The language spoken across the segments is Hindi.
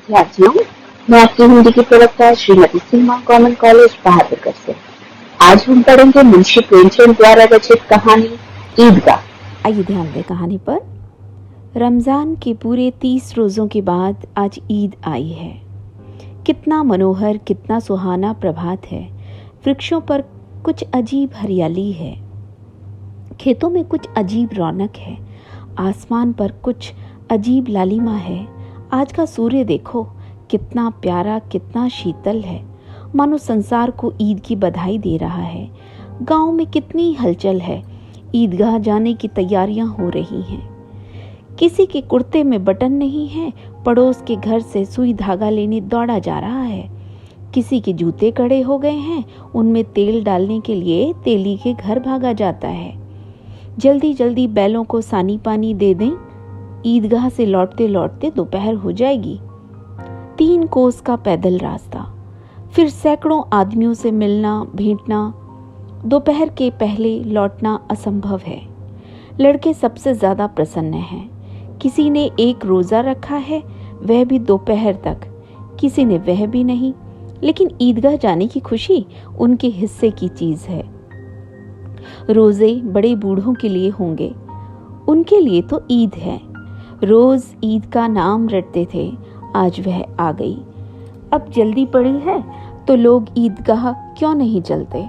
विद्यार्थियों, मैं आपकी हिंदी की प्रवक्ता श्रीमती सीमा गवर्नमेंट कॉलेज बहादुरगढ़ से। आज हम पढ़ेंगे मुंशी प्रेमचंद द्वारा रचित कहानी ईदगाह। आइए ध्यान दें कहानी पर। रमज़ान के पूरे 30 रोज़ों के बाद आज ईद आई है। कितना मनोहर, कितना सुहाना प्रभात है। वृक्षों पर कुछ अजीब हरियाली है, खेतों में कुछ अजीब रौनक है, आसमान पर कुछ अजीब लालिमा है। आज का सूर्य देखो, कितना प्यारा, कितना शीतल है, मानो संसार को ईद की बधाई दे रहा है। गांव में कितनी हलचल है, ईदगाह जाने की तैयारियां हो रही हैं। किसी के कुर्ते में बटन नहीं है, पड़ोस के घर से सुई धागा लेने दौड़ा जा रहा है। किसी के जूते कड़े हो गए हैं, उनमें तेल डालने के लिए तेली के घर भागा जाता है। जल्दी जल्दी बैलों को सानी पानी दे दें, ईदगाह से लौटते लौटते दोपहर हो जाएगी। 3 कोस का पैदल रास्ता, फिर सैकड़ों आदमियों से मिलना भेंटना, दोपहर के पहले लौटना असंभव है। लड़के सबसे ज्यादा प्रसन्न हैं। किसी ने एक रोजा रखा है, वह भी दोपहर तक, किसी ने वह भी नहीं, लेकिन ईदगाह जाने की खुशी उनके हिस्से की चीज है। रोजे बड़े बूढ़ों के लिए होंगे, उनके लिए तो ईद है। रोज ईद का नाम रटते थे, आज वह आ गई। अब जल्दी पड़ी है तो लोग ईदगाह क्यों नहीं चलते?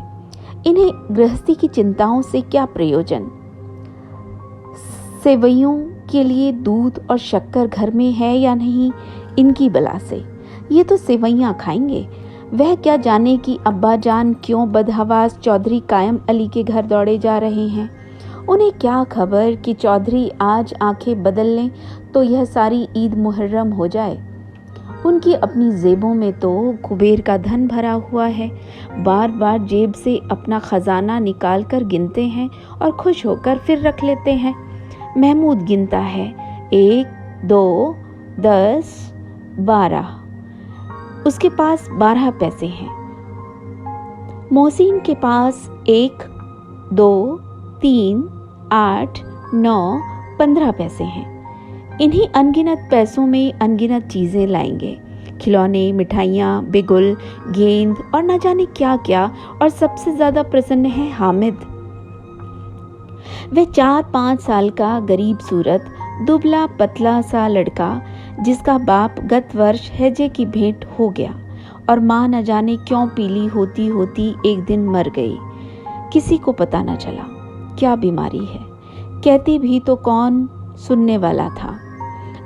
इन्हें गृहस्थी की चिंताओं से क्या प्रयोजन? सेवैयों के लिए दूध और शक्कर घर में है या नहीं, इनकी बला से। ये तो सेवैयां खाएंगे। वह क्या जाने कि अब्बा जान क्यों बदहवास चौधरी कायम अली के घर दौड़े जा रहे हैं। उन्हें क्या खबर कि चौधरी आज आंखें बदल लें तो यह सारी ईद मुहर्रम हो जाए। उनकी अपनी जेबों में तो कुबेर का धन भरा हुआ है। बार बार जेब से अपना खजाना निकाल कर गिनते हैं और खुश होकर फिर रख लेते हैं। महमूद गिनता है, 1, 2, 10, 12। उसके पास 12 पैसे हैं। मोहसिन के पास 1, 2, 3, 8, 9, 15 पैसे हैं। इन्हीं अनगिनत पैसों में अनगिनत चीजें लाएंगे, खिलौने, मिठाइयाँ, बिगुल, गेंद और न जाने क्या क्या। और सबसे ज्यादा प्रसन्न है हामिद। वह 4-5 साल का गरीब सूरत, दुबला पतला सा लड़का, जिसका बाप गत वर्ष हैजे की भेंट हो गया और माँ न जाने क्यों पीली होती होती एक दिन मर गई। किसी को पता न चला क्या बीमारी है, कहती भी तो कौन सुनने वाला था।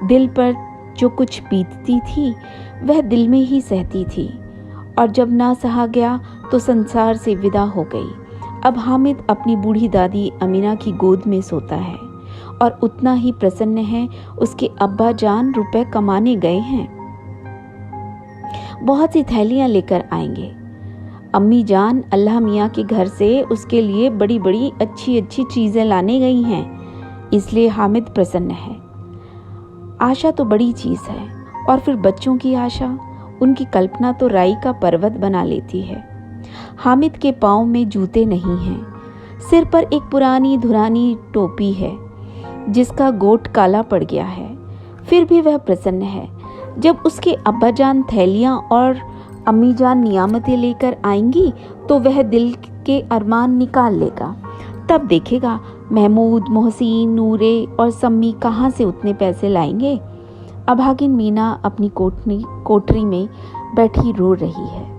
दिल पर जो कुछ बीतती थी वह दिल में ही सहती थी, और जब ना सहा गया तो संसार से विदा हो गई। अब हामिद अपनी बूढ़ी दादी अमीना की गोद में सोता है और उतना ही प्रसन्न है। उसके अब्बा जान रुपए कमाने गए हैं, बहुत सी थैलियां लेकर आएंगे। अम्मी जान अल्लाह मियाँ के घर से उसके लिए बड़ी बड़ी अच्छी अच्छी चीजें लाने गई हैं, इसलिए हामिद प्रसन्न है। आशा तो बड़ी चीज है, और फिर बच्चों की आशा, उनकी कल्पना तो राई का पर्वत बना लेती है। हामिद के पाँव में जूते नहीं हैं, सिर पर एक पुरानी धुरानी टोपी है जिसका गोट काला पड़ गया है। फिर भी वह प्रसन्न है। जब उसके अब्बाजान थैलियां और अम्मीजान नियामतें लेकर आएंगी तो वह दिल के अरमान निकाल लेगा। तब देखेगा महमूद, मोहसिन, नूरे और सम्मी कहाँ से उतने पैसे लाएंगे। अभागिन मीना अपनी कोठरी में बैठी रो रही है।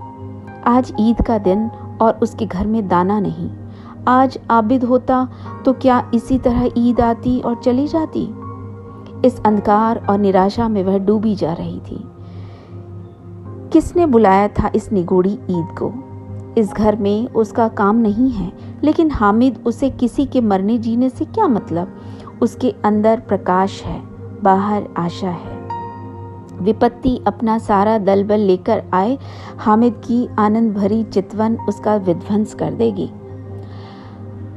आज ईद का दिन और उसके घर में दाना नहीं। आज आबिद होता तो क्या इसी तरह ईद आती और चली जाती? इस अंधकार और निराशा में वह डूबी जा रही थी। किसने बुलाया था इस निगोड़ी ईद को? इस घर में उसका काम नहीं है, लेकिन हामिद, उसे किसी के मरने जीने से क्या मतलब? उसके अंदर प्रकाश है, बाहर आशा है। विपत्ति अपना सारा दलबल लेकर आए, हामिद की आनंद भरी चितवन उसका विध्वंस कर देगी।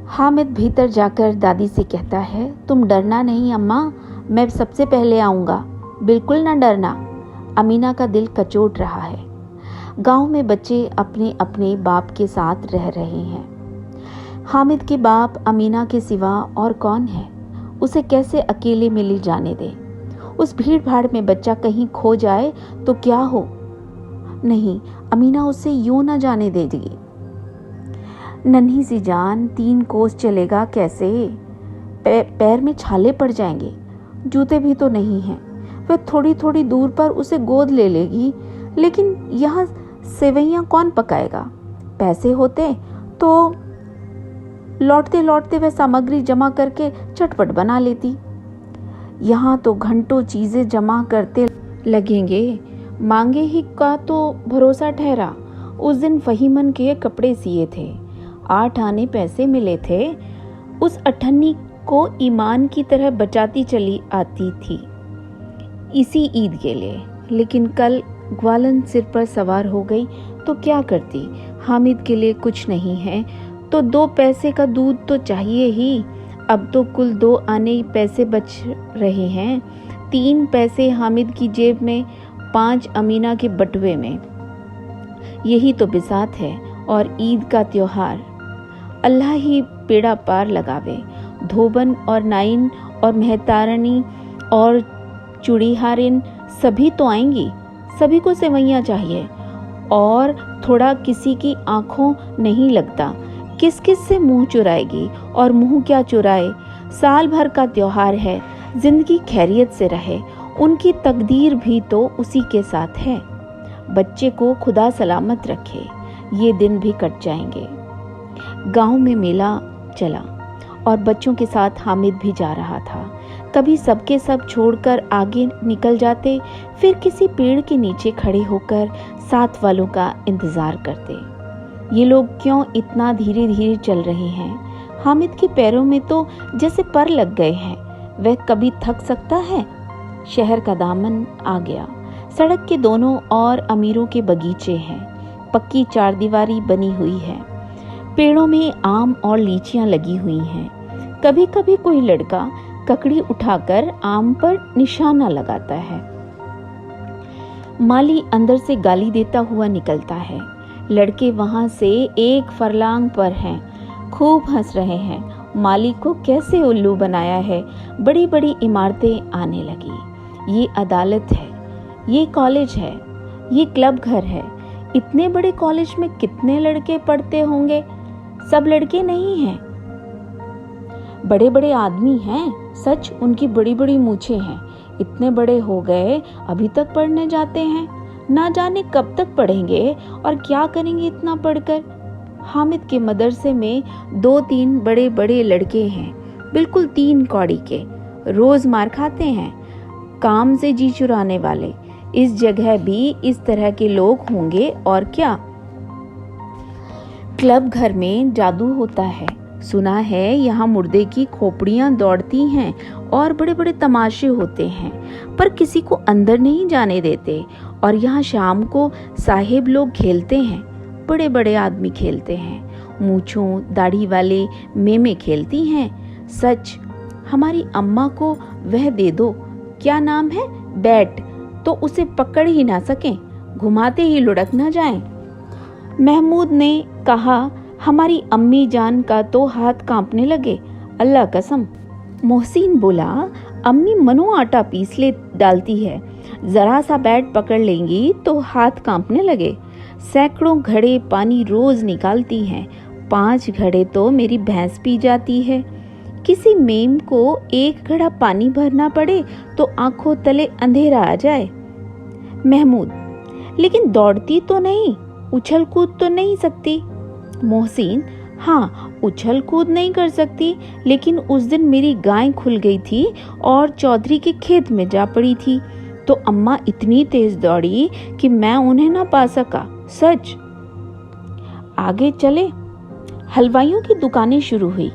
हामिद भीतर जाकर दादी से कहता है, तुम डरना नहीं अम्मा, मैं सबसे पहले आऊँगा। बिल्कुल न डरना। अमीना का दिल कचोट रहा है। गांव में बच्चे अपने अपने बाप के साथ रह रहे हैं। हामिद के बाप अमीना के सिवा और कौन है? उसे कैसे अकेले में ले जाने दे? उस भीड़ भाड़ में बच्चा कहीं खो जाए तो क्या हो। नहीं, अमीना उसे यूं न जाने देगी। नन्ही सी जान 3 कोस चलेगा कैसे? पैर में छाले पड़ जाएंगे। जूते भी तो नहीं हैं। वह थोड़ी थोड़ी दूर पर उसे गोद ले लेगी, लेकिन यहाँ सेवैयां कौन पकाएगा? पैसे होते तो लौटते लौटते वह सामग्री जमा करके चटपट बना लेती। यहाँ तो घंटों चीजें जमा करते लगेंगे। मांगे ही का तो भरोसा ठहरा। उस दिन फहीमन के कपड़े सिए थे, 8 आने पैसे मिले थे। उस अठन्नी को ईमान की तरह बचाती चली आती थी इसी ईद के लिए। लेकिन कल ग्वालन सिर पर सवार हो गई तो क्या करती? हामिद के लिए कुछ नहीं है तो 2 पैसे का दूध तो चाहिए ही। अब तो कुल 2 आने पैसे बच रहे हैं। 3 पैसे हामिद की जेब में, 5 अमीना के बटुए में। यही तो बिसात है और ईद का त्योहार। अल्लाह ही बेड़ा पार लगावे। धोबन और नाइन और मेहतारनी और चूड़ीहारिन सभी तो आएंगी। सभी को सेवैयां चाहिए और थोड़ा किसी की आंखों नहीं लगता। किस किस से मुंह चुराएगी और मुंह क्या चुराए। साल भर का त्योहार है। जिंदगी खैरियत से रहे। उनकी तकदीर भी तो उसी के साथ है। बच्चे को खुदा सलामत रखे। ये दिन भी कट जाएंगे। गांव में मेला चला और बच्चों के साथ हामिद भी जा रहा था। कभी सबके सब छोड़कर आगे निकल जाते, फिर किसी पेड़ के नीचे खड़े होकर साथ वालों का इंतजार करते। ये लोग क्यों इतना धीरे धीरे चल रहे हैं? हामिद के पैरों में तो जैसे पर लग गए हैं। वह कभी थक सकता है? शहर का दामन आ गया। सड़क के दोनों ओर अमीरों के बगीचे हैं। पक्की चारदीवारी बनी हुई है। पेड़ों में आम और लीचियां लगी हुई हैं। कभी कभी कोई लड़का ककड़ी उठाकर आम पर निशाना लगाता है। माली अंदर से गाली देता हुआ निकलता है। लड़के वहां से 1 फरलांग पर हैं। खूब हंस रहे हैं। माली को कैसे उल्लू बनाया है। बड़ी बड़ी इमारतें आने लगी। ये अदालत है, ये कॉलेज है, ये क्लब घर है। इतने बड़े कॉलेज में कितने लड़के पढ़ते होंगे? सब लड़के नहीं हैं। बड़े बड़े आदमी हैं। सच, उनकी बड़ी बड़ी मूछें हैं। इतने बड़े हो गए अभी तक पढ़ने जाते हैं। ना जाने कब तक पढ़ेंगे और क्या करेंगे इतना पढ़कर। हामिद के मदरसे में 2-3 बड़े बड़े लड़के हैं, बिल्कुल 3 कौड़ी के। रोज मार खाते हैं, काम से जी चुराने वाले। इस जगह भी इस तरह के लोग होंगे और क्या। क्लब घर में जादू होता है। सुना है यहाँ मुर्दे की खोपड़ियाँ दौड़ती हैं और बड़े बड़े तमाशे होते हैं, पर किसी को अंदर नहीं जाने देते। और यहाँ शाम को साहेब लोग खेलते हैं। बड़े बड़े आदमी खेलते हैं। मूंछों दाढ़ी वाले मेमे खेलती हैं। सच, हमारी अम्मा को वह दे दो, क्या नाम है, बैट, तो उसे पकड़ ही ना सकें, घुमाते ही लुढ़क ना जाएं। महमूद ने कहा, हमारी अम्मी जान का तो हाथ कांपने लगे, अल्लाह कसम। मोहसिन बोला, अम्मी मनो आटा पीस ले डालती है, जरा सा बैट पकड़ लेंगी तो हाथ कांपने लगे। सैकड़ों घड़े पानी रोज निकालती हैं। 5 घड़े तो मेरी भैंस पी जाती है। किसी मेम को 1 घड़ा पानी भरना पड़े तो आंखों तले अंधेरा आ जाए। महमूद, लेकिन दौड़ती तो नहीं, उछल कूद तो नहीं सकती। मोहसिन, हाँ, उछल कूद नहीं कर सकती, लेकिन उस दिन मेरी गाय खुल गई थी और चौधरी के खेत में जा पड़ी थी तो अम्मा इतनी तेज दौड़ी कि मैं उन्हें ना पा सका। सच। आगे चले। हलवाइयों की दुकानें शुरू हुई।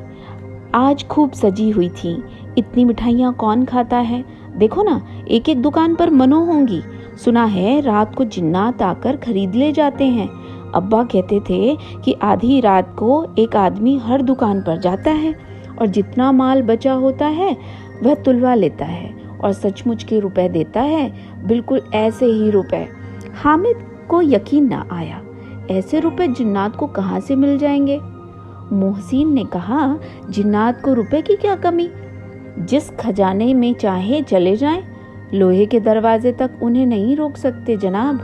आज खूब सजी हुई थी। इतनी मिठाइयाँ कौन खाता है? देखो ना, एक एक दुकान पर मनो होंगी। सुना है रात को जिन्नात आकर खरीद ले जाते हैं। अब्बा कहते थे कि आधी रात को एक आदमी हर दुकान पर जाता है और जितना माल बचा होता है वह तुलवा लेता है और सचमुच के रुपए देता है, बिल्कुल ऐसे ही रुपए। हामिद को यकीन ना आया, ऐसे रुपए जिन्नात को कहाँ से मिल जाएंगे। मोहसिन ने कहा, जिन्नात को रुपए की क्या कमी, जिस खजाने में चाहे चले जाएं, लोहे के दरवाजे तक उन्हें नहीं रोक सकते जनाब।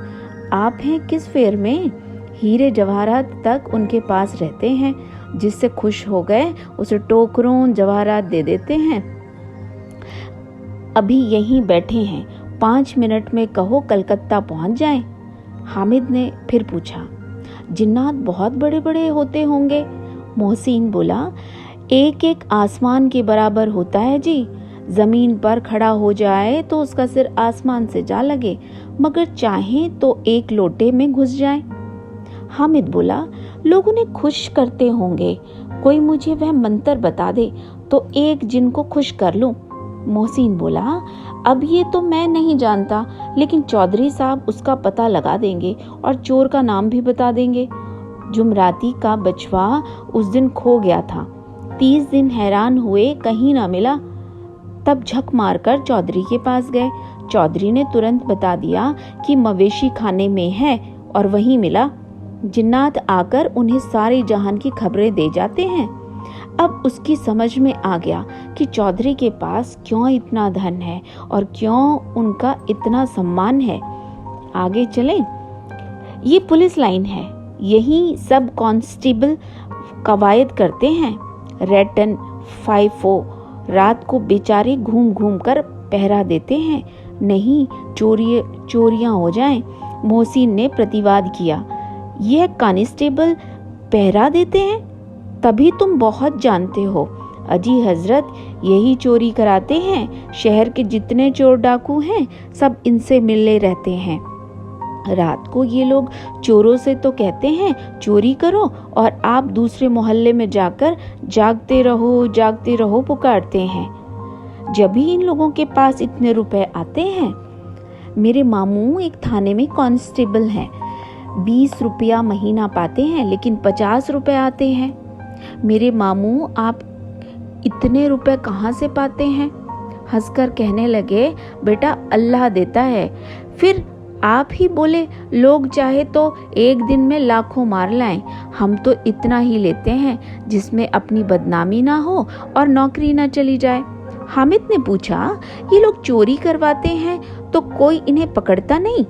आप हैं किस फेर में? हीरे जवाहरात तक उनके पास रहते हैं। जिससे खुश हो गए उसे टोकरों जवाहरात दे देते हैं। अभी यहीं बैठे हैं, 5 मिनट में कहो कलकत्ता पहुंच जाएं। हामिद ने फिर पूछा, जिन्नात बहुत बड़े बड़े होते होंगे? मोहसिन बोला, एक एक आसमान के बराबर होता है जी। जमीन पर खड़ा हो जाए तो उसका सिर आसमान से जा लगे, मगर चाहे तो एक लोटे में घुस जाए। हामिद बोला, लोग उन्हें खुश करते होंगे, कोई मुझे वह मंत्र बता दे तो एक जिन को खुश कर लूं। मोहसिन बोला, अब ये तो मैं नहीं जानता, लेकिन चौधरी साहब उसका पता लगा देंगे और चोर का नाम भी बता देंगे। जुमराती का बछवा उस दिन खो गया था। 30 दिन हैरान हुए, कहीं ना मिला। तब झक मारकर चौधरी के पास गए। चौधरी ने तुरंत बता दिया कि मवेशी खाने में है और वहीं मिला। जिन्नात आकर उन्हें सारे जहान की खबरें दे जाते हैं। अब उसकी समझ में आ गया कि चौधरी के पास क्यों इतना धन है और क्यों उनका इतना सम्मान है। आगे चलें। ये पुलिस लाइन है, यही सब कांस्टेबल कवायद करते हैं। रेटन फाइफो रात को बेचारे घूम घूम कर पहरा देते हैं, नहीं चोरियां हो जाएं। मोहसिन ने प्रतिवाद किया, यह कांस्टेबल पहरा देते हैं? तभी तुम बहुत जानते हो। अजी हजरत, यही चोरी कराते हैं। शहर के जितने चोर डाकू हैं सब इनसे मिले रहते हैं। रात को ये लोग चोरों से तो कहते हैं चोरी करो, और आप दूसरे मोहल्ले में जाकर जागते रहो पुकारते हैं। जब भी इन लोगों के पास इतने रुपए आते हैं। मेरे मामू एक थाने में कांस्टेबल हैं, 20 रुपया महीना पाते हैं, लेकिन 50 रुपए आते हैं। मेरे मामू, आप इतने रुपए कहाँ से पाते हैं? हंसकर कहने लगे, बेटा अल्लाह देता है। फिर आप ही बोले, लोग चाहे तो एक दिन में लाखों मार लाएं, हम तो इतना ही लेते हैं जिसमें अपनी बदनामी ना हो और नौकरी ना चली जाए। हामिद ने पूछा, ये लोग चोरी करवाते हैं तो कोई इन्हें पकड़ता नहीं?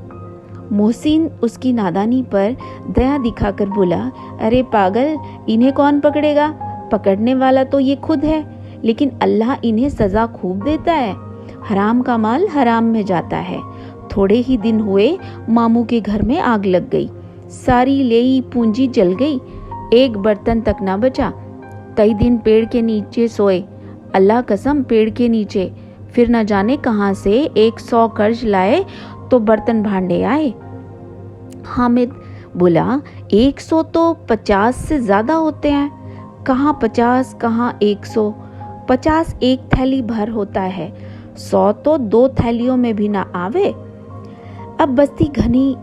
मोहसिन उसकी नादानी पर दया दिखाकर बोला, अरे पागल, इन्हें कौन पकड़ेगा? पकड़ने वाला तो ये खुद है, लेकिन अल्लाह इन्हें सजा खूब देता है। हराम का माल हराम में जाता है। थोड़े ही दिन हुए मामू के घर में आग लग गई, सारी लेई पूंजी जल गई, एक बर्तन तक ना बचा। कई दिन पेड़ के नीचे सोए, अल्लाह कसम पेड़ के नीचे। फिर न जाने कहां से 100 कर्ज लाए तो बर्तन भांडे आए। हामिद बोला, 100 तो 50 से ज्यादा होते हैं। कहाँ 50, कहाँ 100। 50 एक थैली भर होता है, 100 तो 2 थैलियों में भी ना आवे। अब बस्ती घनी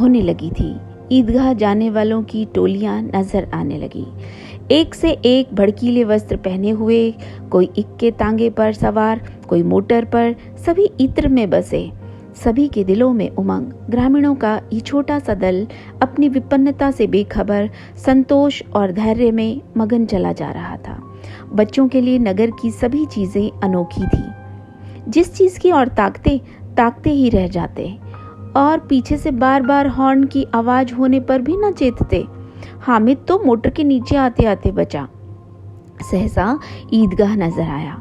होने लगी थी। ईदगाह जाने वालों की टोलियां नजर आने लगी, एक से एक भड़कीले वस्त्र पहने हुए, कोई इक्के तांगे पर सवार, कोई मोटर पर, सभी इत्र में बसे। सभी के दिलों में उमंग। ग्रामीणों का ये छोटा सा दल अपनी विपन्नता से बेखबर, संतोष और धैर्य में मगन चला जा रहा था। बच्चों के लिए नगर की सभी चीजें अनोखी थी। जिस चीज की और ताकते ही रह जाते, और पीछे से बार बार हॉर्न की आवाज होने पर भी न चेतते। हामिद तो मोटर के नीचे आते आते बचा। सहसा ईदगाह नजर आया।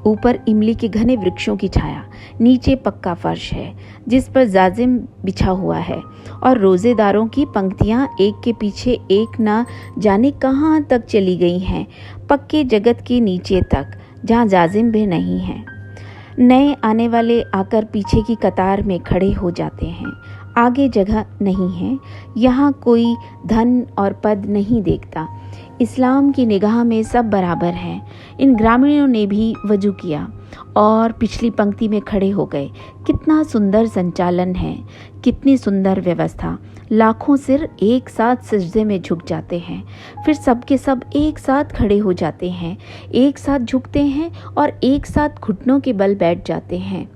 ऊपर इमली के घने वृक्षों की छाया, नीचे पक्का फर्श है जिस पर जाजिम बिछा हुआ है, और रोजेदारों की पंक्तियां एक के पीछे एक न जाने कहां तक चली गई हैं, पक्के जगत के नीचे तक, जहां जाजिम भी नहीं है। नए आने वाले आकर पीछे की कतार में खड़े हो जाते हैं। आगे जगह नहीं है। यहाँ कोई धन और पद नहीं देखता। इस्लाम की निगाह में सब बराबर हैं। इन ग्रामीणों ने भी वजू किया और पिछली पंक्ति में खड़े हो गए। कितना सुंदर संचालन है, कितनी सुंदर व्यवस्था। लाखों सिर एक साथ सजदे में झुक जाते हैं, फिर सबके सब एक साथ खड़े हो जाते हैं, एक साथ झुकते हैं और एक साथ घुटनों के बल बैठ जाते हैं।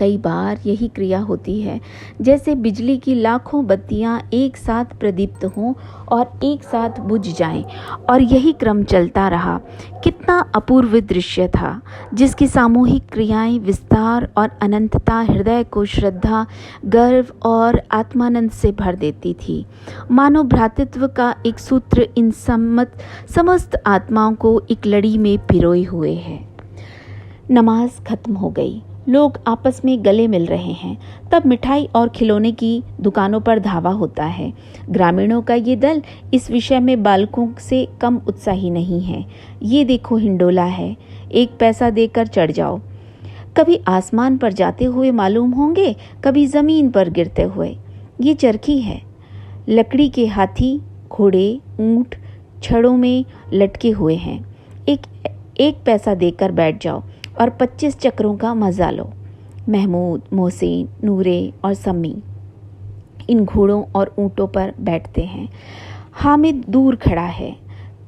कई बार यही क्रिया होती है जैसे बिजली की लाखों बत्तियां एक साथ प्रदीप्त हों और एक साथ बुझ जाएं, और यही क्रम चलता रहा। कितना अपूर्व दृश्य था, जिसकी सामूहिक क्रियाएं, विस्तार और अनंतता हृदय को श्रद्धा, गर्व और आत्मानंद से भर देती थी। मानव भ्रातृत्व का एक सूत्र इन समस्त आत्माओं को एक लड़ी में पिरोए हुए है। नमाज खत्म हो गई, लोग आपस में गले मिल रहे हैं। तब मिठाई और खिलौने की दुकानों पर धावा होता है। ग्रामीणों का ये दल इस विषय में बालकों से कम उत्साही नहीं है। ये देखो हिंडोला है, 1 पैसा देकर चढ़ जाओ। कभी आसमान पर जाते हुए मालूम होंगे, कभी जमीन पर गिरते हुए। ये चरखी है, लकड़ी के हाथी, घोड़े, ऊंट छड़ों में लटके हुए हैं। एक पैसा देकर बैठ जाओ और 25 चक्रों का मजा लो। महमूद, मोहसिन, नूरे और सम्मी इन घोड़ों और ऊंटों पर बैठते हैं। हामिद दूर खड़ा है,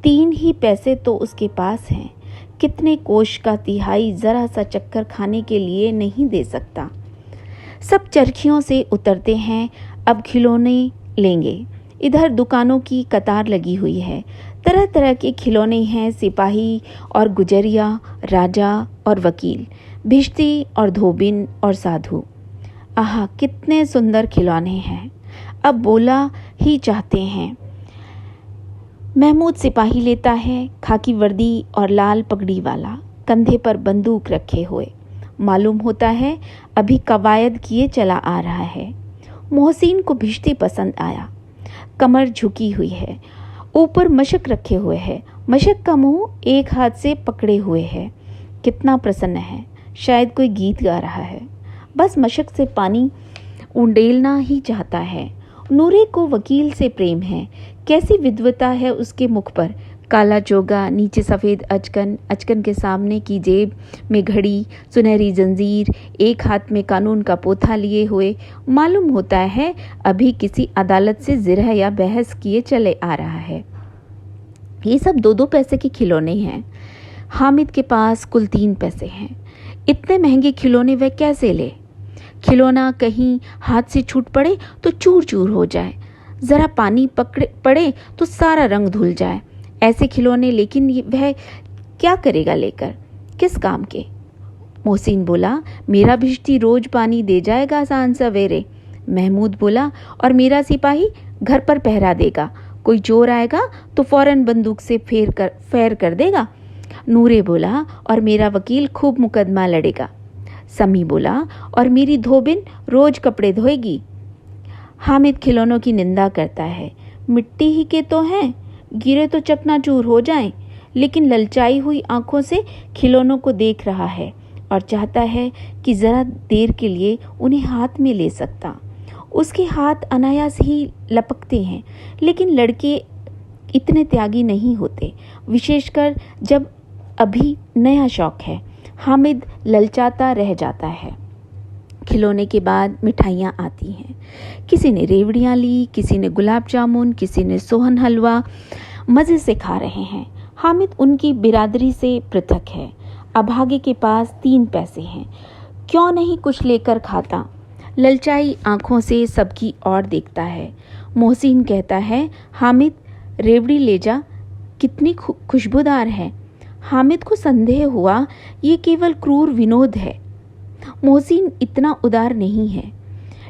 3 ही पैसे तो उसके पास हैं। कितने कोष का तिहाई जरा सा चक्कर खाने के लिए नहीं दे सकता। सब चरखियों से उतरते हैं, अब खिलौने लेंगे। इधर दुकानों की कतार लगी हुई है। तरह तरह के खिलौने हैं, सिपाही और गुजरिया, राजा और वकील, भिश्ती और धोबिन और साधु। आहा, कितने सुंदर खिलौने हैं, अब बोला ही चाहते हैं। महमूद सिपाही लेता है, खाकी वर्दी और लाल पगड़ी वाला, कंधे पर बंदूक रखे हुए। मालूम होता है अभी कवायद किए चला आ रहा है। मोहसिन को भिश्ती पसंद आया, कमर झुकी हुई है, ऊपर मशक रखे हुए है। मशक का मुंह एक हाथ से पकड़े हुए है। कितना प्रसन्न है, शायद कोई गीत गा रहा है। बस मशक से पानी उंडेलना ही चाहता है। नूरे को वकील से प्रेम है। कैसी विद्वता है उसके मुख पर। काला चोगा, नीचे सफ़ेद अचकन, अचकन के सामने की जेब में घड़ी, सुनहरी जंजीर, एक हाथ में कानून का पोथा लिए हुए। मालूम होता है अभी किसी अदालत से जिरह या बहस किए चले आ रहा है। ये सब 2-2 पैसे के खिलौने हैं। हामिद के पास कुल 3 पैसे हैं। इतने महंगे खिलौने वह कैसे ले? खिलौना कहीं हाथ से छूट पड़े तो चूर चूर हो जाए, ज़रा पानी पड़े तो सारा रंग धुल जाए। ऐसे खिलौने लेकिन वह क्या करेगा लेकर, किस काम के? मोहसिन बोला, मेरा भिश्ती रोज पानी दे जाएगा सांझ सवेरे। महमूद बोला, और मेरा सिपाही घर पर पहरा देगा, कोई चोर आएगा तो फौरन बंदूक से फैर कर देगा। नूरे बोला, और मेरा वकील खूब मुकदमा लड़ेगा। समी बोला, और मेरी धोबिन रोज कपड़े धोएगी। हामिद खिलौनों की निंदा करता है। मिट्टी ही के तो हैं, गिरे तो चकनाचूर हो जाएं। लेकिन ललचाई हुई आंखों से खिलौनों को देख रहा है और चाहता है कि जरा देर के लिए उन्हें हाथ में ले सकता। उसके हाथ अनायास ही लपकते हैं, लेकिन लड़के इतने त्यागी नहीं होते, विशेषकर जब अभी नया शौक है। हामिद ललचाता रह जाता है। खिलौने के बाद मिठाइयाँ आती हैं। किसी ने रेवड़ियाँ ली, किसी ने गुलाब जामुन, किसी ने सोहन हलवा। मज़े से खा रहे हैं। हामिद उनकी बिरादरी से पृथक है। अभागे के पास 3 पैसे हैं, क्यों नहीं कुछ लेकर खाता? ललचाई आंखों से सबकी ओर देखता है। मोहसिन कहता है, हामिद रेवड़ी ले जा, कितनी खुशबूदार है। हामिद को संदेह हुआ ये केवल क्रूर विनोद है। मोहसिन इतना उदार नहीं है,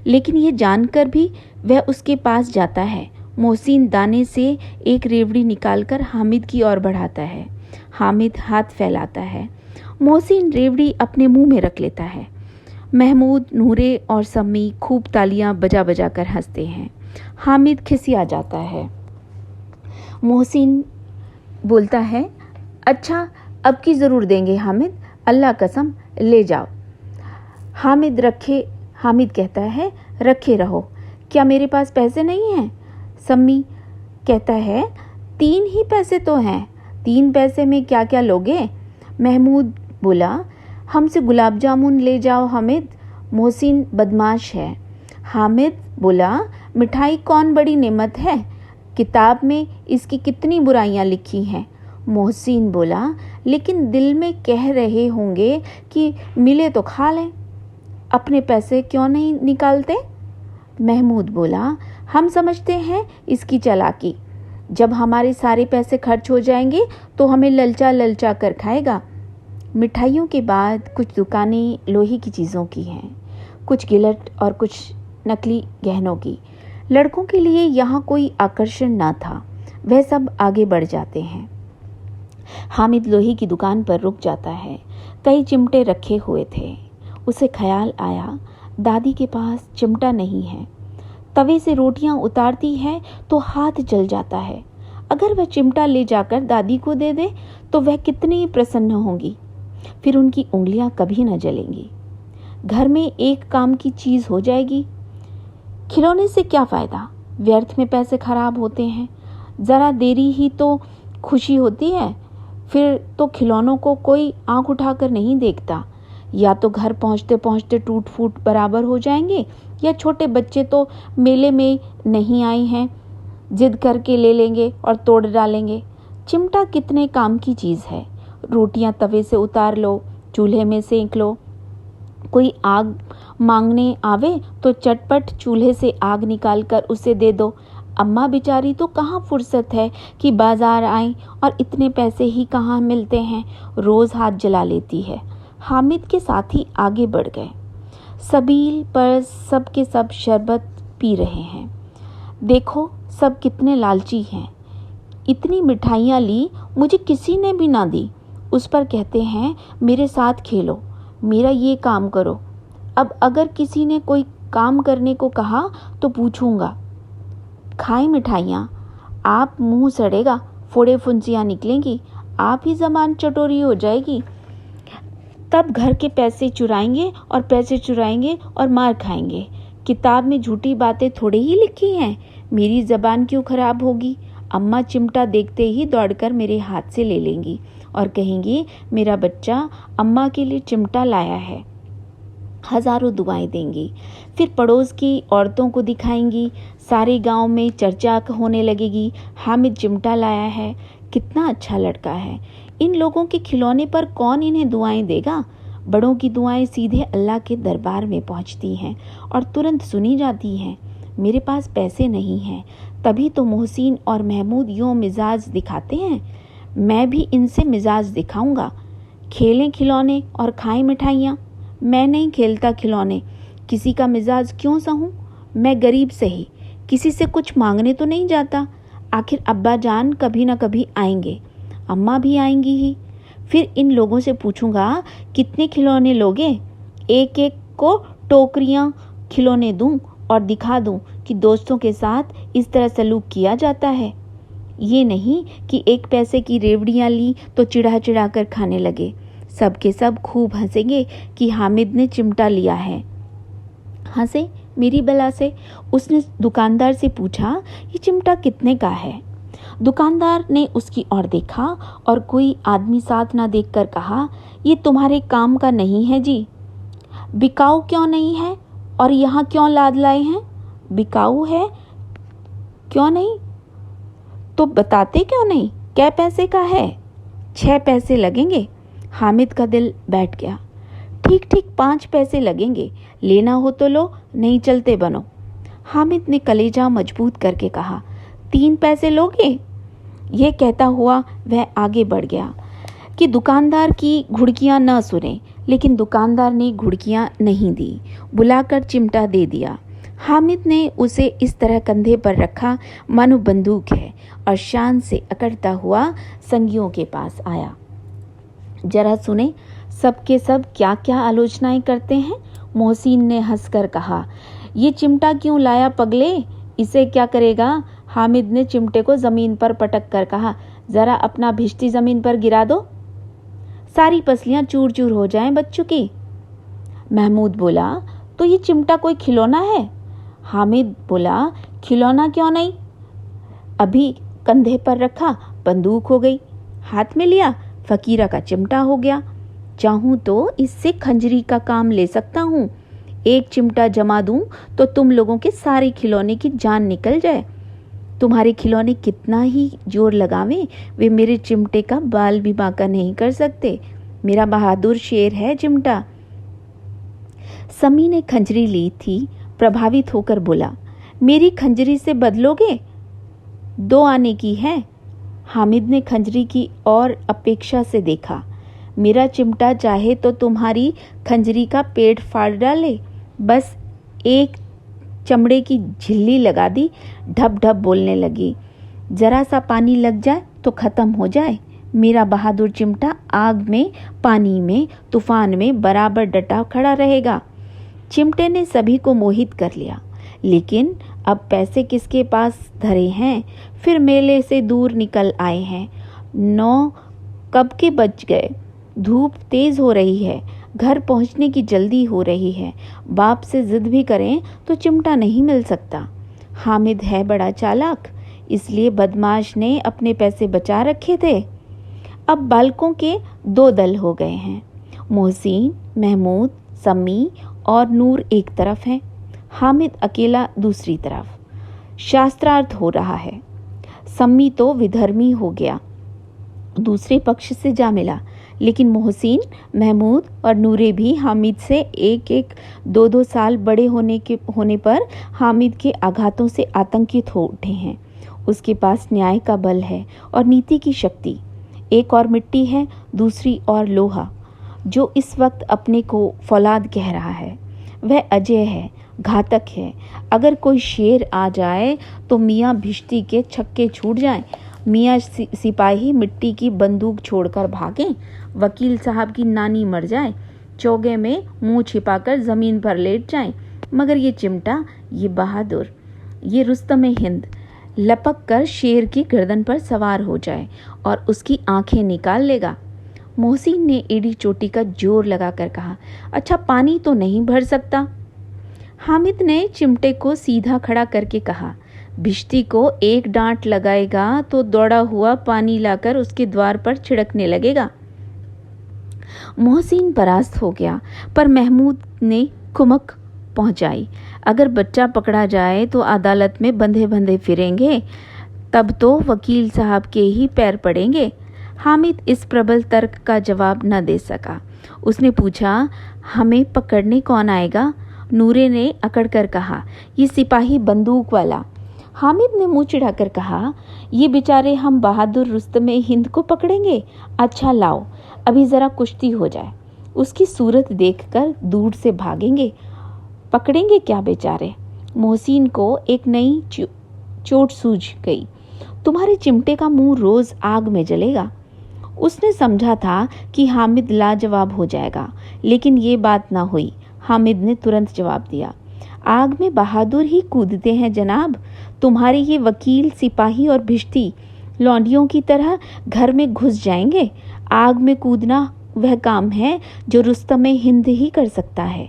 लेकिन ये जानकर भी वह उसके पास जाता है। मोहसिन दाने से एक रेवड़ी निकालकर हामिद की ओर बढ़ाता है। हामिद हाथ फैलाता है। मोहसिन रेवड़ी अपने मुंह में रख लेता है। महमूद, नूरे और सम्मी खूब तालियां बजा बजा कर हंसते हैं। हामिद खिसिया जाता है। मोहसिन बोलता है, अच्छा अब की ज़रूर देंगे हामिद, अल्लाह कसम, ले जाओ। हामिद कहता है, रखे रहो, क्या मेरे पास पैसे नहीं हैं? सम्मी कहता है, 3 ही पैसे तो हैं, 3 पैसे में क्या क्या लोगे? महमूद बोला, हमसे गुलाब जामुन ले जाओ हामिद, मोहसिन बदमाश है। हामिद बोला, मिठाई कौन बड़ी नेमत है, किताब में इसकी कितनी बुराइयां लिखी हैं। मोहसिन बोला, लेकिन दिल में कह रहे होंगे कि मिले तो खा लें। अपने पैसे क्यों नहीं निकालते? महमूद बोला, हम समझते हैं इसकी चालाकी। जब हमारे सारे पैसे खर्च हो जाएंगे तो हमें ललचा ललचा कर खाएगा। मिठाइयों के बाद कुछ दुकानें लोहे की चीज़ों की हैं, कुछ गिलट और कुछ नकली गहनों की। लड़कों के लिए यहाँ कोई आकर्षण ना था, वह सब आगे बढ़ जाते हैं। हामिद लोहे की दुकान पर रुक जाता है। कई चिमटे रखे हुए थे। उसे ख्याल आया, दादी के पास चिमटा नहीं है। तवे से रोटियां उतारती है तो हाथ जल जाता है। अगर वह चिमटा ले जाकर दादी को दे दे तो वह कितनी प्रसन्न होंगी। फिर उनकी उंगलियां कभी न जलेंगी। घर में एक काम की चीज़ हो जाएगी। खिलौने से क्या फ़ायदा? व्यर्थ में पैसे खराब होते हैं। ज़रा देरी ही तो खुशी होती है। फिर तो खिलौनों को कोई आंख उठाकर नहीं देखता। या तो घर पहुंचते पहुंचते टूट फूट बराबर हो जाएंगे, या छोटे बच्चे तो मेले में नहीं आए हैं, जिद करके ले लेंगे और तोड़ डालेंगे। चिमटा कितने काम की चीज़ है। रोटियां तवे से उतार लो, चूल्हे में सेंक लो। कोई आग मांगने आवे तो चटपट चूल्हे से आग निकालकर उसे दे दो। अम्मा बेचारी तो कहाँ फुर्सत है कि बाजार आए, और इतने पैसे ही कहाँ मिलते हैं, रोज़ हाथ जला लेती है। हामिद के साथी आगे बढ़ गए। सबील पर सब के सब शरबत पी रहे हैं। देखो सब कितने लालची हैं। इतनी मिठाइयाँ ली, मुझे किसी ने भी ना दी। उस पर कहते हैं मेरे साथ खेलो, मेरा ये काम करो। अब अगर किसी ने कोई काम करने को कहा तो पूछूंगा। खाएं मिठाइयाँ, आप मुंह सड़ेगा, फोड़े फुंसियाँ निकलेंगी, आप ही जबान चटोरी हो जाएगी। तब घर के पैसे चुराएंगे और पैसे चुराएंगे और मार खाएंगे। किताब में झूठी बातें थोड़े ही लिखी हैं, मेरी जबान क्यों खराब होगी। अम्मा चिमटा देखते ही दौड़कर मेरे हाथ से ले लेंगी और कहेंगी मेरा बच्चा अम्मा के लिए चिमटा लाया है। हजारों दुआएं देंगी। फिर पड़ोस की औरतों को दिखाएंगी। सारे गांव में चर्चा होने लगेगी, हामिद चिमटा लाया है, कितना अच्छा लड़का है। इन लोगों के खिलौने पर कौन इन्हें दुआएं देगा? बड़ों की दुआएं सीधे अल्लाह के दरबार में पहुंचती हैं और तुरंत सुनी जाती हैं। मेरे पास पैसे नहीं हैं, तभी तो मोहसिन और महमूद यूं मिजाज दिखाते हैं। मैं भी इनसे मिजाज दिखाऊंगा। खेलें खिलौने और खाएं मिठाइयाँ। मैं नहीं खेलता खिलौने, किसी का मिजाज क्यों सहूं। मैं गरीब सही, किसी से कुछ मांगने तो नहीं जाता। आखिर अब्बा जान कभी न कभी आएंगे, अम्मा भी आएंगी ही। फिर इन लोगों से पूछूंगा कितने खिलौने लोगे। एक एक को टोकरियां खिलौने दूं और दिखा दूं कि दोस्तों के साथ इस तरह सलूक किया जाता है। ये नहीं कि एक पैसे की रेवड़ियाँ ली तो चिढ़ा चिढ़ा कर खाने लगे। सब के सब खूब हंसेंगे कि हामिद ने चिमटा लिया है। हंसे मेरी बला से। उसने दुकानदार से पूछा ये चिमटा कितने का है। दुकानदार ने उसकी ओर देखा और कोई आदमी साथ ना देखकर कहा ये तुम्हारे काम का नहीं है जी। बिकाऊ क्यों नहीं है और यहाँ क्यों लाद लाए हैं? बिकाऊ है क्यों नहीं तो बताते क्यों नहीं? क्या पैसे का है? 6 पैसे लगेंगे। हामिद का दिल बैठ गया। ठीक ठीक 5 पैसे लगेंगे, लेना हो तो लो, नहीं चलते बनो। हामिद ने कलेजा मजबूत करके कहा 3 पैसे लोगे? यह कहता हुआ वह आगे बढ़ गया कि दुकानदार की घुड़कियां न सुने, लेकिन दुकानदार ने घुड़कियां नहीं दी, बुलाकर चिमटा दे दिया। हामिद ने उसे इस तरह कंधे पर रखा मानो बंदूक है और शान से अकड़ता हुआ संगियों के पास आया। जरा सुने सबके सब क्या क्या आलोचनाएं करते हैं। मोहसिन ने हंसकर कहा ये चिमटा क्यों लाया पगले, इसे क्या करेगा? हामिद ने चिमटे को जमीन पर पटक कर कहा जरा अपना भिश्ती जमीन पर गिरा दो, सारी पसलियां चूर चूर हो जाएं बच्चों की। महमूद बोला तो ये चिमटा कोई खिलौना है? हामिद बोला खिलौना क्यों नहीं, अभी कंधे पर रखा बंदूक हो गई, हाथ में लिया फकीरा का चिमटा हो गया। चाहूं तो इससे खंजरी का काम ले सकता हूँ। एक चिमटा जमा दूं तो तुम लोगों के सारे खिलौने की जान निकल जाए। तुम्हारे खिलौने कितना ही जोर लगावें, वे मेरे चिमटे का बाल भी बांका नहीं कर सकते। मेरा बहादुर शेर है चिमटा। समी ने खंजरी ली थी, प्रभावित होकर बोला, मेरी खंजरी से बदलोगे? 2 आने की है। हामिद ने खंजरी की और अपेक्षा से देखा। मेरा चिमटा चाहे तो तुम्हारी खंजरी का पेट फाड़ डाले। बस एक चमड़े की झिल्ली लगा दी। ढप ढप बोलने लगी। जरा सा पानी लग जाए तो खत्म हो जाए। मेरा बहादुर चिमटा आग में, पानी में, तूफान में बराबर डटा खड़ा रहेगा। चिमटे ने सभी को मोहित कर लिया। लेकिन अब पैसे किसके पास धरे हैं? फिर मेले से दूर निकल आए हैं। 9 कब के बज गए। धूप तेज हो रही है। घर पहुंचने की जल्दी हो रही है। बाप से जिद भी करें तो चिमटा नहीं मिल सकता। हामिद है बड़ा चालाक, इसलिए बदमाश ने अपने पैसे बचा रखे थे। अब बालकों के 2 दल हो गए हैं। मोहसिन, महमूद, समी और नूर एक तरफ हैं, हामिद अकेला दूसरी तरफ। शास्त्रार्थ हो रहा है। सम्मी तो विधर्मी हो गया, दूसरे पक्ष से जा मिला। लेकिन मोहसिन, महमूद और नूरे भी हामिद से 1-1, 2-2 साल बड़े होने पर हामिद के आघातों से आतंकित हो उठे हैं। उसके पास न्याय का बल है और नीति की शक्ति। एक और मिट्टी है, दूसरी और लोहा, जो इस वक्त अपने को फौलाद कह रहा है। वह अजय है, घातक है। अगर कोई शेर आ जाए तो मियाँ भिश्ती के छक्के छूट जाएं। मियाँ सिपाही मिट्टी की बंदूक छोड़कर भागें। वकील साहब की नानी मर जाए, चौगे में मुंह छिपाकर जमीन पर लेट जाएं। मगर ये चिमटा, ये बहादुर, ये रुस्तमे हिंद लपक कर शेर की गर्दन पर सवार हो जाए और उसकी आंखें निकाल लेगा। मोहसिन ने एड़ी चोटी का जोर लगाकर कहा, अच्छा पानी तो नहीं भर सकता? हामिद ने चिमटे को सीधा खड़ा करके कहा, भिश्ती को एक डांट लगाएगा तो दौड़ा हुआ पानी लाकर उसके द्वार पर छिड़कने लगेगा। मोहसिन परास्त हो गया, पर महमूद ने कुमक पहुंचाई। अगर बच्चा पकड़ा जाए तो अदालत में बंधे बंधे फिरेंगे, तब तो वकील साहब के ही पैर पड़ेंगे। हामिद इस प्रबल तर्क का जवाब न दे सका। उसने पूछा, हमें पकड़ने कौन आएगा? नूरे ने अकड़ कर कहा, ये सिपाही बंदूक वाला। हामिद ने मुंह चिढ़ाकर कहा, ये बेचारे हम बहादुर रुस्तमे हिंद को पकड़ेंगे? अच्छा लाओ, अभी जरा कुश्ती हो जाए, उसकी सूरत देखकर दूर से भागेंगे। पकड़ेंगे क्या बेचारे? मोहसिन को एक नई चोट सूझ गई। तुम्हारे चिमटे का मुंह रोज आग में जलेगा। उसने समझा था कि हामिद लाजवाब हो जाएगा, लेकिन ये बात ना हुई। हामिद ने तुरंत जवाब दिया, आग में बहादुर ही कूदते हैं जनाब। तुम्हारे ये वकील, सिपाही और भिश्ती लौंडियों की तरह घर में घुस जाएंगे। आग में कूदना वह काम है जो रुस्तमे हिंद ही कर सकता है।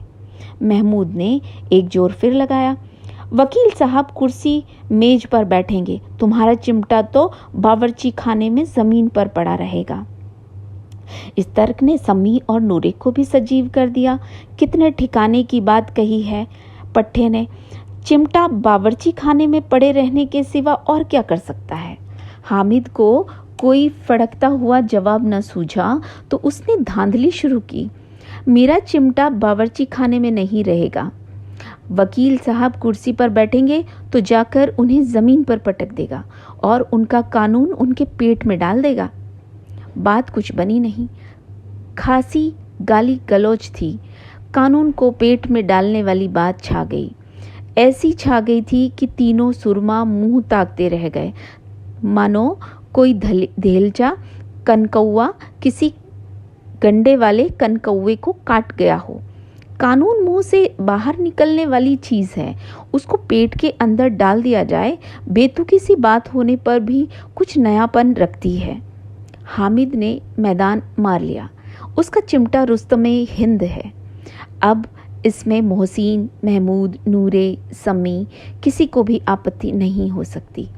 महमूद ने एक जोर फिर लगाया, वकील साहब कुर्सी मेज पर बैठेंगे, तुम्हारा चिमटा तो बावर्ची खाने में जमीन पर पड़ा रहेगा। इस तर्क ने सम्मी और नूरे को भी सजीव कर दिया। कितने ठिकाने की बात कही है पट्टे ने। चिमटा बावर्ची खाने में पड़े रहने के सिवा और क्या कर सकता है? हामिद को कोई फड़कता हुआ जवाब न सूझा तो उसने धांधली शुरू की, मेरा चिमटा बावर्ची खाने में नहीं रहेगा। वकील साहब कुर्सी पर बैठेंगे तो जाकर उन्हें जमीन पर पटक देगा और उनका कानून उनके पेट में डाल देगा। बात कुछ बनी नहीं, खासी गाली गलौज थी। कानून को पेट में डालने वाली बात छा गई। ऐसी छा गई थी कि तीनों सुरमा मुंह ताकते रह गए, मानो कोई धेलचा कनकौआ किसी गंडे वाले कनकौए को काट गया हो। कानून मुंह से बाहर निकलने वाली चीज है, उसको पेट के अंदर डाल दिया जाए, बेतुकी सी बात होने पर भी कुछ नयापन रखती है। हामिद ने मैदान मार लिया। उसका चिमटा रुस्तमे हिंद है। अब इसमें मोहसिन, महमूद, नूरे, सम्मी किसी को भी आपत्ति नहीं हो सकती।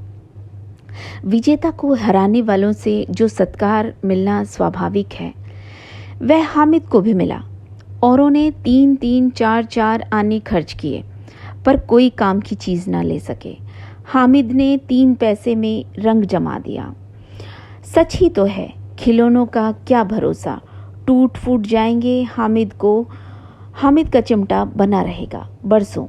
विजेता को हराने वालों से जो सत्कार मिलना स्वाभाविक है, वह हामिद को भी मिला। औरों ने 3-3, 4-4 आने खर्च किए, पर कोई काम की चीज ना ले सके। हामिद ने 3 पैसे में रंग जमा दिया। सच ही तो है, खिलौनों का क्या भरोसा, टूट फूट जाएंगे। हामिद का चिमटा बना रहेगा बरसों।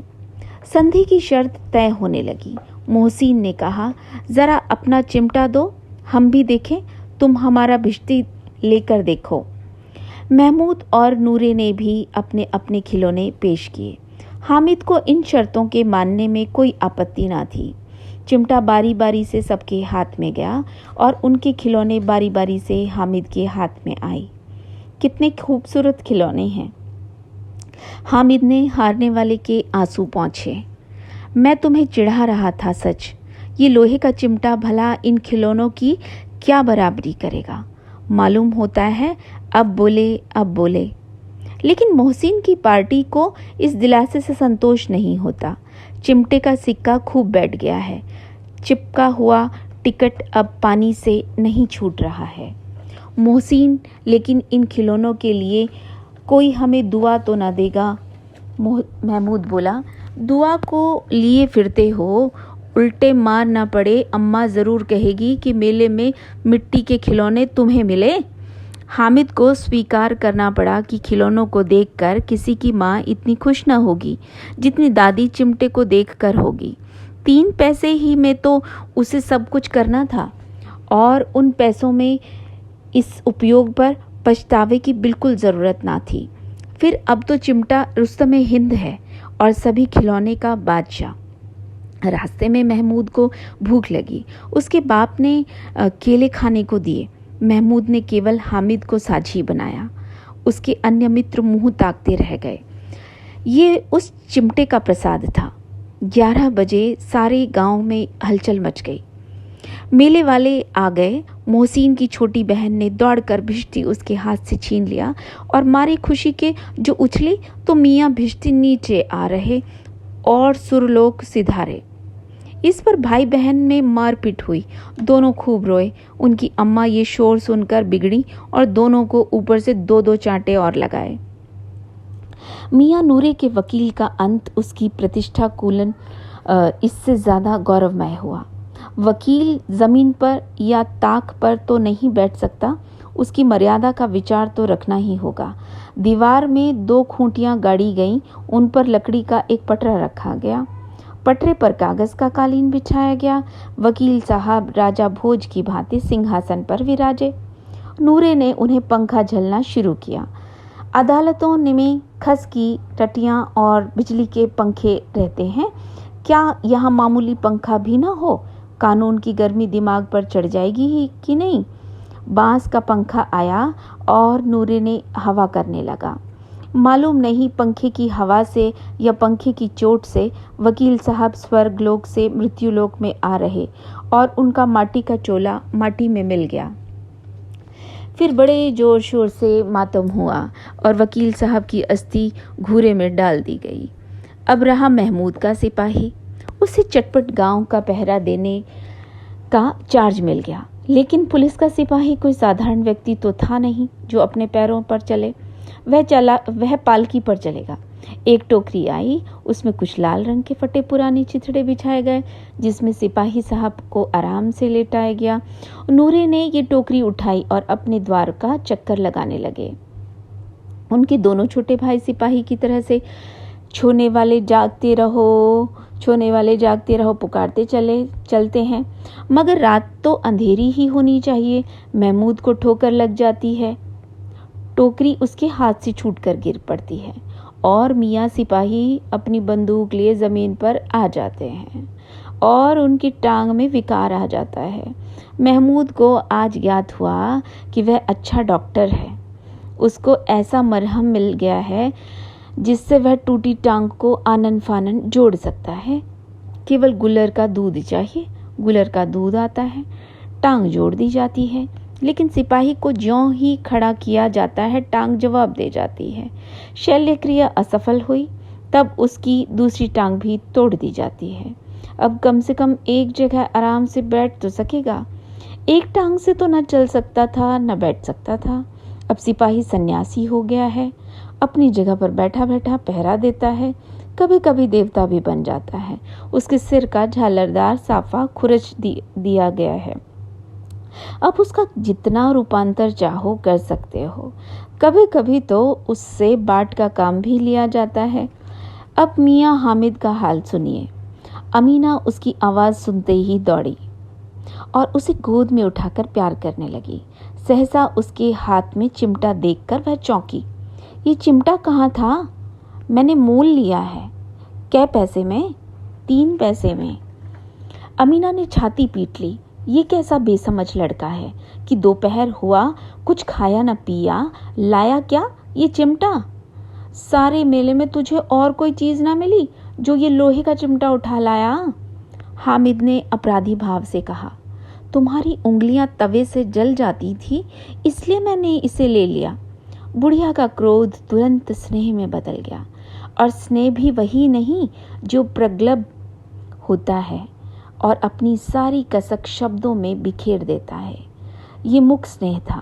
संधि की शर्त तय होने लगी। मोहसिन ने कहा, जरा अपना चिमटा दो, हम भी देखें, तुम हमारा भिश्ती लेकर देखो। महमूद और नूरे ने भी अपने अपने खिलौने पेश किए। हामिद को इन शर्तों के मानने में कोई आपत्ति ना थी। चिमटा बारी बारी से सबके हाथ में गया और उनके खिलौने बारी बारी से हामिद के हाथ में आए। कितने खूबसूरत खिलौने हैं। हामिद ने हारने वाले के आंसू पोंछे। मैं तुम्हें चिढ़ा रहा था सच। ये लोहे का चिमटा भला इन खिलौनों की क्या बराबरी करेगा। मालूम होता है अब बोले। लेकिन मोहसिन की पार्टी को इस दिलासे से संतोष नहीं होता। चिमटे का सिक्का खूब बैठ गया है। चिपका हुआ टिकट अब पानी से नहीं छूट रहा है। मोहसिन, लेकिन इन खिलौनों के लिए कोई हमें दुआ तो ना देगा? महमूद बोला, दुआ को लिए फिरते हो, उल्टे मार ना पड़े। अम्मा ज़रूर कहेगी कि मेले में मिट्टी के खिलौने तुम्हें मिले। हामिद को स्वीकार करना पड़ा कि खिलौनों को देखकर किसी की माँ इतनी खुश न होगी जितनी दादी चिमटे को देखकर होगी। 3 पैसे ही में तो उसे सब कुछ करना था और उन पैसों में इस उपयोग पर पछतावे की बिल्कुल ज़रूरत ना थी। फिर अब तो चिमटा रुस्तम हिंद है और सभी खिलौने का बादशाह। रास्ते में महमूद को भूख लगी। उसके बाप ने केले खाने को दिए। महमूद ने केवल हामिद को साझी बनाया। उसके अन्य मित्र मुंह ताकते रह गए। ये उस चिमटे का प्रसाद था। 11 बजे सारे गांव में हलचल मच गई। मेले वाले आ गए। मोहसिन की छोटी बहन ने दौड़कर भिश्ती उसके हाथ से छीन लिया और मारे खुशी के जो उछली तो मियाँ भिश्ती नीचे आ रहे और सुरलोक सिधारे। इस पर भाई बहन में मारपीट हुई। दोनों खूब रोए। उनकी अम्मा ये शोर सुनकर बिगड़ी और दोनों को ऊपर से 2-2 चांटे और लगाए। मियाँ नूरे के वकील का अंत उसकी प्रतिष्ठा कूलन इससे ज़्यादा गौरवमय हुआ। वकील ज़मीन पर या ताक पर तो नहीं बैठ सकता, उसकी मर्यादा का विचार तो रखना ही होगा। दीवार में 2 खूंटियाँ गाड़ी गईं, उन पर लकड़ी का एक पटरा रखा गया। पटरे पर कागज़ का कालीन बिछाया गया। वकील साहब राजा भोज की भांति सिंहासन पर विराजे। नूरे ने उन्हें पंखा झलना शुरू किया। अदालतों में खस की टटियाँ और बिजली के पंखे रहते हैं, क्या यहाँ मामूली पंखा भी ना हो? कानून की गर्मी दिमाग पर चढ़ जाएगी ही कि नहीं? बांस का पंखा आया और नूरे ने हवा करने लगा। मालूम नहीं पंखे की हवा से या पंखे की चोट से वकील साहब स्वर्गलोक से मृत्युलोक में आ रहे और उनका माटी का चोला माटी में मिल गया। फिर बड़े जोर शोर से मातम हुआ और वकील साहब की अस्थि घूरे में डाल दी गई। अब रहा महमूद का सिपाही। उसे चटपट गांव का पहरा देने का चार्ज मिल गया। लेकिन पुलिस का सिपाही कोई साधारण व्यक्ति तो था नहीं जो अपने पैरों पर चले। वह पालकी पर चलेगा। एक टोकरी आई, उसमें कुछ लाल रंग के फटे पुराने चिथड़े बिछाए गए जिसमें सिपाही साहब को आराम से लेटाया गया। नूरे ने ये टोकरी उठाई और अपने द्वार का चक्कर लगाने लगे। उनके दोनों छोटे भाई सिपाही की तरह से छोने वाले जागते रहो पुकारते चलते हैं, मगर रात तो अंधेरी ही होनी चाहिए। महमूद को ठोकर लग जाती है, टोकरी उसके हाथ से छूटकर गिर पड़ती है और मियाँ सिपाही अपनी बंदूक लिए ज़मीन पर आ जाते हैं और उनकी टांग में विकार आ जाता है। महमूद को आज ज्ञात हुआ कि वह अच्छा डॉक्टर है। उसको ऐसा मरहम मिल गया है जिससे वह टूटी टांग को आनन फानन जोड़ सकता है। केवल गुलर का दूध चाहिए, गुलर का दूध आता है, टांग जोड़ दी जाती है। लेकिन सिपाही को ज्यों ही खड़ा किया जाता है टांग जवाब दे जाती है। शल्य क्रिया असफल हुई तब उसकी दूसरी टांग भी तोड़ दी जाती है। अब कम से कम एक जगह आराम से बैठ तो सकेगा। एक टांग से तो न चल सकता था न बैठ सकता था। अब सिपाही सन्यासी हो गया है, अपनी जगह पर बैठा बैठा पहरा देता है। कभी कभी देवता भी बन जाता है। उसके सिर का झालरदार साफा खुरच दिया गया है। अब उसका जितना रूपांतर चाहो कर सकते हो। कभी कभी तो उससे बाट का काम भी लिया जाता है। अब मियाँ हामिद का हाल सुनिए। अमीना उसकी आवाज़ सुनते ही दौड़ी और उसे गोद में उठाकर प्यार करने लगी। सहसा उसके हाथ में चिमटा देखकर वह चौंकी। ये चिमटा कहाँ था? मैंने मोल लिया है। कै पैसे में? 3 पैसे में। अमीना ने छाती पीट ली। ये कैसा बेसमझ लड़का है कि दोपहर हुआ, कुछ खाया न पिया, लाया क्या ये चिमटा? सारे मेले में तुझे और कोई चीज ना मिली जो ये लोहे का चिमटा उठा लाया? हामिद ने अपराधी भाव से कहा। तुम्हारी उंगलियां तवे से जल जाती थी, इसलिए मैंने इसे ले लिया। बुढ़िया का क्रोध तुरंत स्नेह में बदल गया, और स्नेह भी वही नहीं जो प्रगल्भ होता है और अपनी सारी कसक शब्दों में बिखेर देता है। ये मुख स्नेह था,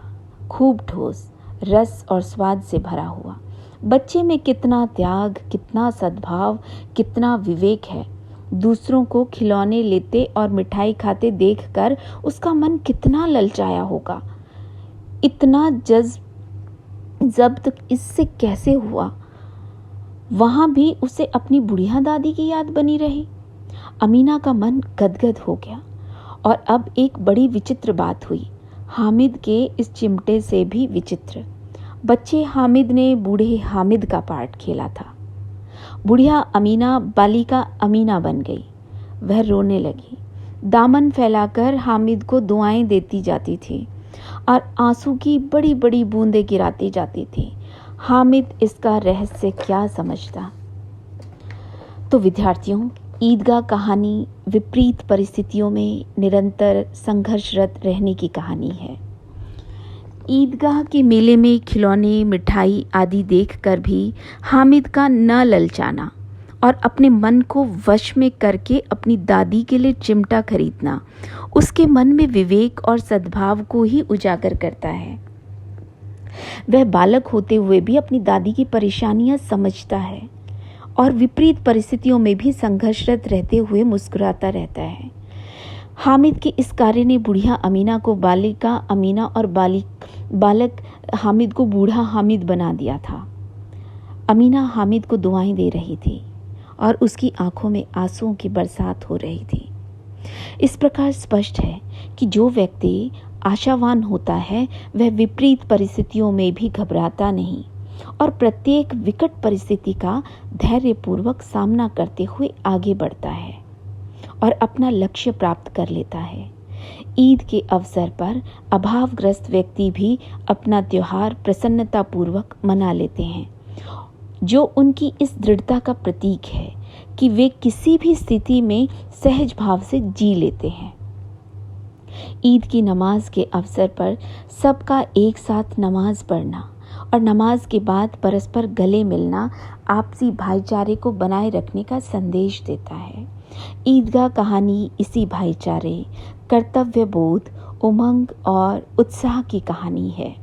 खूब ठोस, रस और स्वाद से भरा हुआ। बच्चे में कितना त्याग, कितना सद्भाव, कितना विवेक है। दूसरों को खिलौने लेते और मिठाई खाते देखकर उसका मन कितना ललचाया होगा। इतना जब्त इससे कैसे हुआ? वहां भी उसे अपनी बुढ़िया दादी की याद बनी रही। अमीना का मन गदगद हो गया। और अब एक बड़ी विचित्र बात हुई, हामिद के इस चिमटे से भी विचित्र। बच्चे हामिद ने बूढ़े हामिद का पार्ट खेला था। बुढ़िया अमीना बालिका अमीना बन गई। वह रोने लगी, दामन फैलाकर हामिद को दुआएं देती जाती थी और आंसू की बड़ी बड़ी बूंदें गिराती जाती थी। हामिद इसका रहस्य क्या समझता? तो विद्यार्थियों, ईदगाह कहानी विपरीत परिस्थितियों में निरंतर संघर्षरत रहने की कहानी है। ईदगाह के मेले में खिलौने, मिठाई आदि देखकर भी हामिद का न ललचाना और अपने मन को वश में करके अपनी दादी के लिए चिमटा खरीदना उसके मन में विवेक और सद्भाव को ही उजागर करता है। वह बालक होते हुए भी अपनी दादी की परेशानियां समझता है और विपरीत परिस्थितियों में भी संघर्षरत रहते हुए मुस्कुराता रहता है। हामिद के इस कार्य ने बुढ़िया अमीना को बालिका अमीना और बालक हामिद को बूढ़ा हामिद बना दिया था। अमीना हामिद को दुआएं दे रही थी और उसकी आंखों में आंसुओं की बरसात हो रही थी। इस प्रकार स्पष्ट है कि जो व्यक्ति आशावान होता है वह विपरीत परिस्थितियों में भी घबराता नहीं और प्रत्येक विकट परिस्थिति का धैर्यपूर्वक सामना करते हुए आगे बढ़ता है और अपना लक्ष्य प्राप्त कर लेता है। ईद के अवसर पर अभावग्रस्त व्यक्ति भी अपना त्योहार प्रसन्नतापूर्वक मना लेते हैं, जो उनकी इस दृढ़ता का प्रतीक है कि वे किसी भी स्थिति में सहज भाव से जी लेते हैं। ईद की नमाज के अवसर पर सबका एक साथ नमाज पढ़ना और नमाज के बाद परस्पर गले मिलना आपसी भाईचारे को बनाए रखने का संदेश देता है। ईदगाह कहानी इसी भाईचारे, कर्तव्य बोध, उमंग और उत्साह की कहानी है।